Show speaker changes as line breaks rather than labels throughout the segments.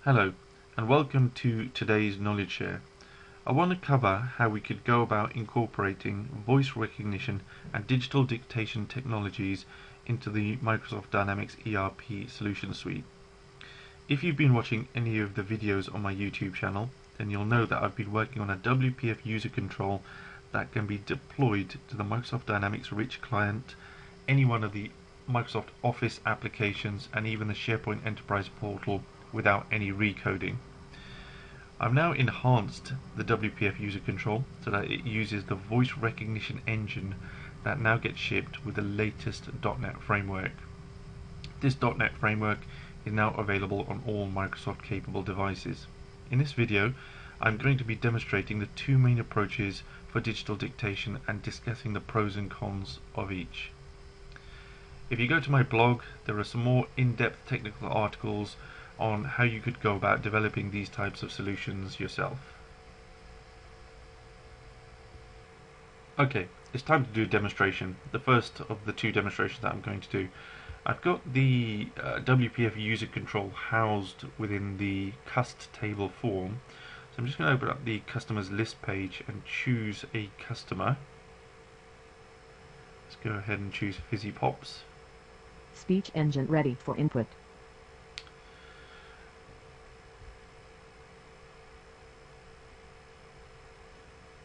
Hello, and welcome to today's Knowledge Share. I want to cover how we could go about incorporating voice recognition and digital dictation technologies into the Microsoft Dynamics ERP solution suite. If you've been watching any of the videos on my YouTube channel, then you'll know that I've been working on a WPF user control that can be deployed to the Microsoft Dynamics Rich client, any one of the Microsoft Office applications, and even the SharePoint Enterprise portal without any recoding. I've now enhanced the WPF user control so that it uses the voice recognition engine that now gets shipped with the latest .NET framework. This .NET framework is now available on all Microsoft capable devices. In this video, I'm going to be demonstrating the two main approaches for digital dictation and discussing the pros and cons of each. If you go to my blog, there are some more in-depth technical articles on how you could go about developing these types of solutions yourself. Okay, it's time to do a demonstration. The first of the two demonstrations that I'm going to do. I've got the WPF user control housed within the cust table form. So I'm just going to open up the customers list page and choose a customer. Let's go ahead and choose Fizzy Pops.
Speech engine ready for input.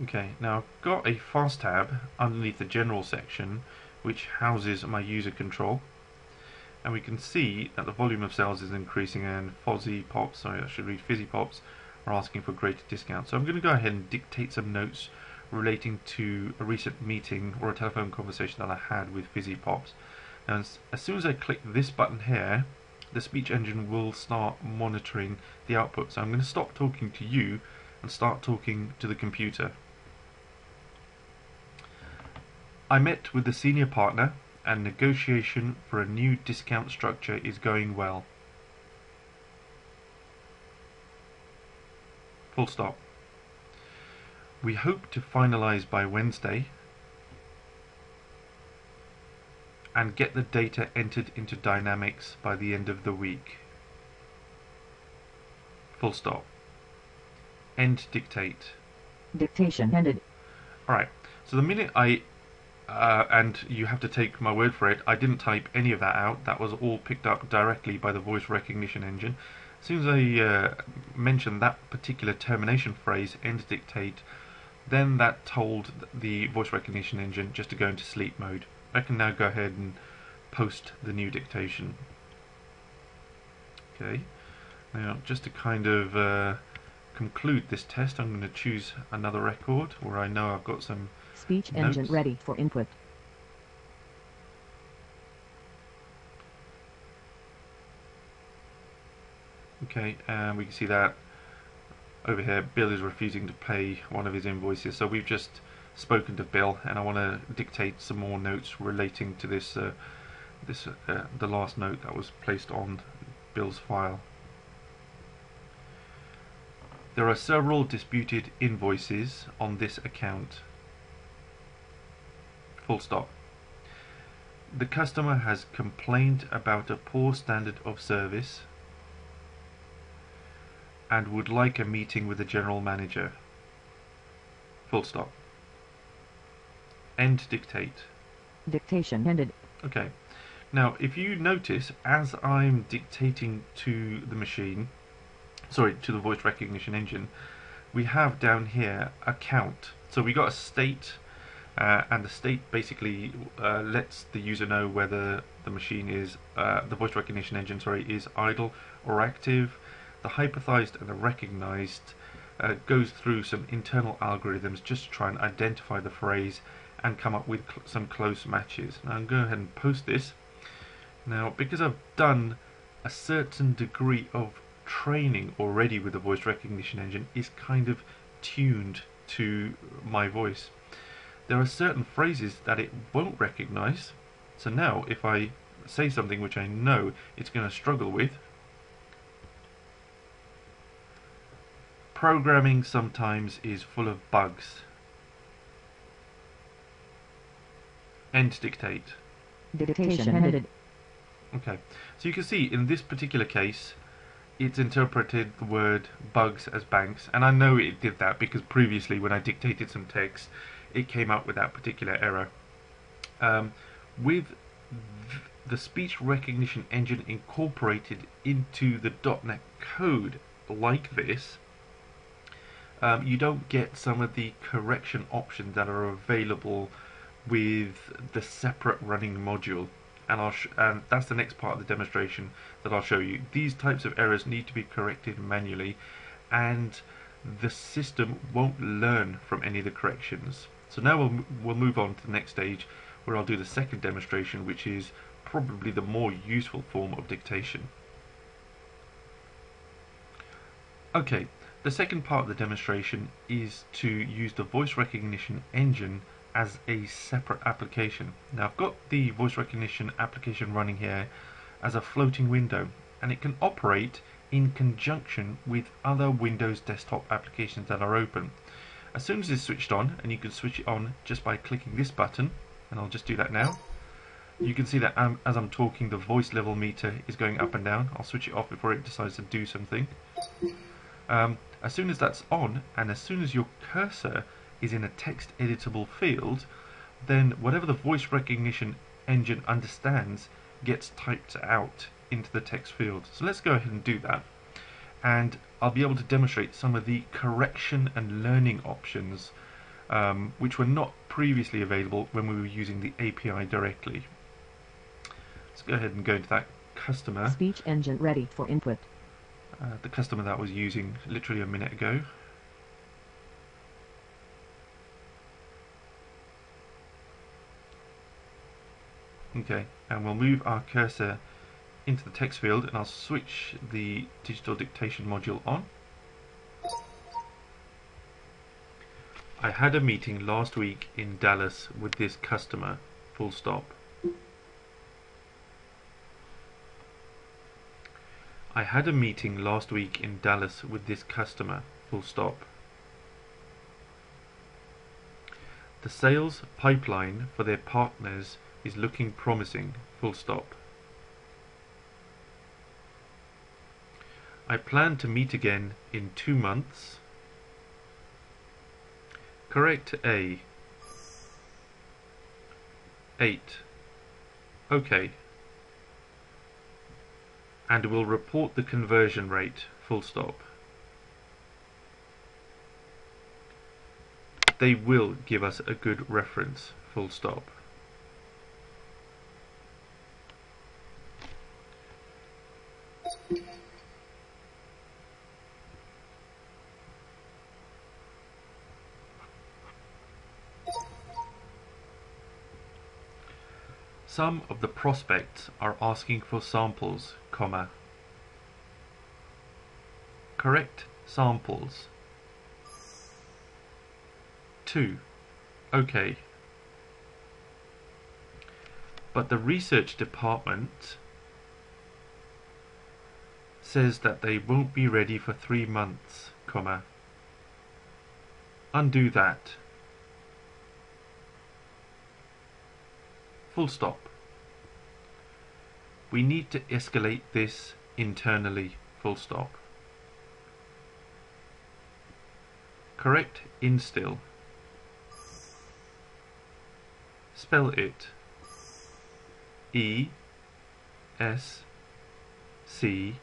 Okay, now I've got a fast tab underneath the general section which houses my user control, and we can see that the volume of sales is increasing and Fizzy Pops are asking for greater discounts. So I'm going to go ahead and dictate some notes relating to a recent meeting or a telephone conversation that I had with Fizzy Pops. And as soon as I click this button here, the speech engine will start monitoring the output. So I'm going to stop talking to you and start talking to the computer. I met with the senior partner and negotiation for a new discount structure is going well. Full stop. We hope to finalize by Wednesday and get the data entered into Dynamics by the end of the week. Full stop. End dictate.
Dictation ended.
Alright, so the minute and you have to take my word for it, I didn't type any of that out. That was all picked up directly by the voice recognition engine. As soon as I mentioned that particular termination phrase, end dictate, then that told the voice recognition engine just to go into sleep mode. I can now go ahead and post the new dictation. Okay, now just to kind of conclude this test, I'm going to choose another record where I know I've got some
Speech
notes.
engine ready for input.
Okay, and we can see that over here Bill is refusing to pay one of his invoices. So we've just spoken to Bill, and I want to dictate some more notes relating to this the last note that was placed on Bill's file. There are several disputed invoices on this account. Full stop. The customer has complained about a poor standard of service and would like a meeting with the general manager. Full stop. End dictate.
Dictation ended.
Okay. Now, if you notice, as I'm dictating to the machine, to the voice recognition engine, we have down here a count. So we got a state, and the state basically lets the user know whether the machine is, the voice recognition engine, is idle or active. The hypothesized and the recognized goes through some internal algorithms just to try and identify the phrase and come up with some close matches. Now I'm going to go ahead and post this. Now, because I've done a certain degree of training already with the voice recognition engine, is kind of tuned to my voice. There are certain phrases that it won't recognize. So now if I say something which I know it's going to struggle with, programming sometimes is full of bugs. End dictate.
Dictation ended.
Okay, so you can see in this particular case it's interpreted the word bugs as banks, and I know it did that because previously when I dictated some text it came up with that particular error. With the speech recognition engine incorporated into the .NET code like this, you don't get some of the correction options that are available with the separate running module. And that's the next part of the demonstration that I'll show you. These types of errors need to be corrected manually, and the system won't learn from any of the corrections. So now we'll move on to the next stage, where I'll do the second demonstration, which is probably the more useful form of dictation. Okay, the second part of the demonstration is to use the voice recognition engine as a separate application. Now I've got the voice recognition application running here as a floating window, and it can operate in conjunction with other Windows desktop applications that are open. As soon as it's switched on, and you can switch it on just by clicking this button, and I'll just do that now, you can see that as I'm talking the voice level meter is going up and down. I'll switch it off before it decides to do something. As soon as that's on, and as soon as your cursor is in a text editable field, then whatever the voice recognition engine understands gets typed out into the text field. So let's go ahead and do that, and I'll be able to demonstrate some of the correction and learning options which were not previously available when we were using the API directly. Let's go ahead and go into that customer.
Speech engine ready for input.
The customer that I was using literally a minute ago. Okay, and we'll move our cursor into the text field, and I'll switch the digital dictation module on. I had a meeting last week in Dallas with this customer, full stop. I had a meeting last week in Dallas with this customer, full stop. The sales pipeline for their partners is looking promising, full stop. I plan to meet again in 2 months. Correct A. 8. OK. And will report the conversion rate, full stop. They will give us a good reference, full stop. Some of the prospects are asking for samples, comma. Correct samples. 2. OK. But the research department says that they won't be ready for 3 months, comma. Undo that. Full stop. We need to escalate this internally, full stop. Correct instill. Spell it. E S C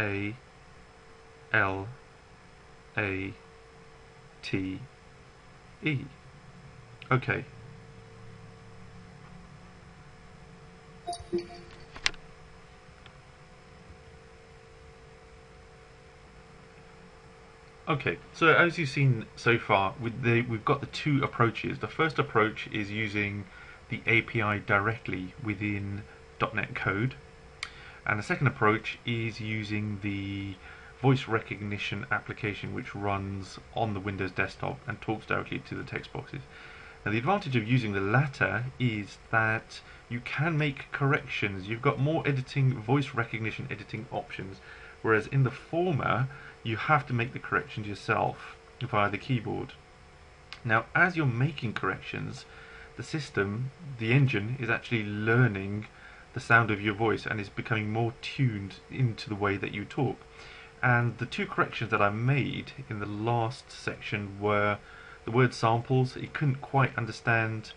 A L A T E. Okay. Okay, so as you've seen so far, we've got the 2 approaches. The first approach is using the API directly within .NET code, and the second approach is using the voice recognition application which runs on the Windows desktop and talks directly to the text boxes. Now the advantage of using the latter is that you can make corrections. You've got more voice recognition editing options, whereas in the former you have to make the corrections yourself via the keyboard. Now as you're making corrections, the system, the engine, is actually learning the sound of your voice, and it's becoming more tuned into the way that you talk. And the two corrections that I made in the last section were the word samples. It couldn't quite understand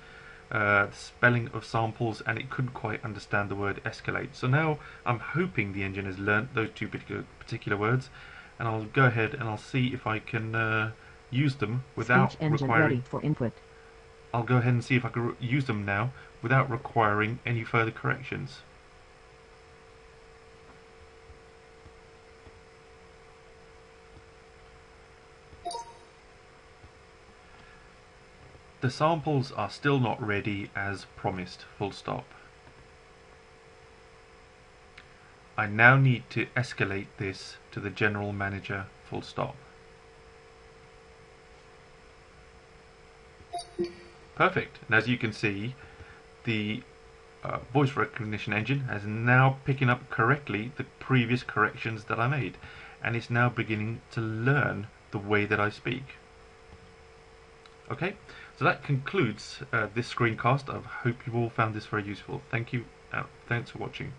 the spelling of samples, and it couldn't quite understand the word escalate. So now I'm hoping the engine has learnt those two particular words, and I'll go ahead and I'll see if I can use them without
Speech engine
requiring...
ready for input.
I'll go ahead and see if I can use them now without requiring any further corrections. The samples are still not ready as promised, full stop. I now need to escalate this to the general manager, full stop. Perfect. And as you can see, the voice recognition engine is now picking up correctly the previous corrections that I made, and it's now beginning to learn the way that I speak. Okay, so that concludes this screencast. I hope you all found this very useful. Thank you. Thanks for watching.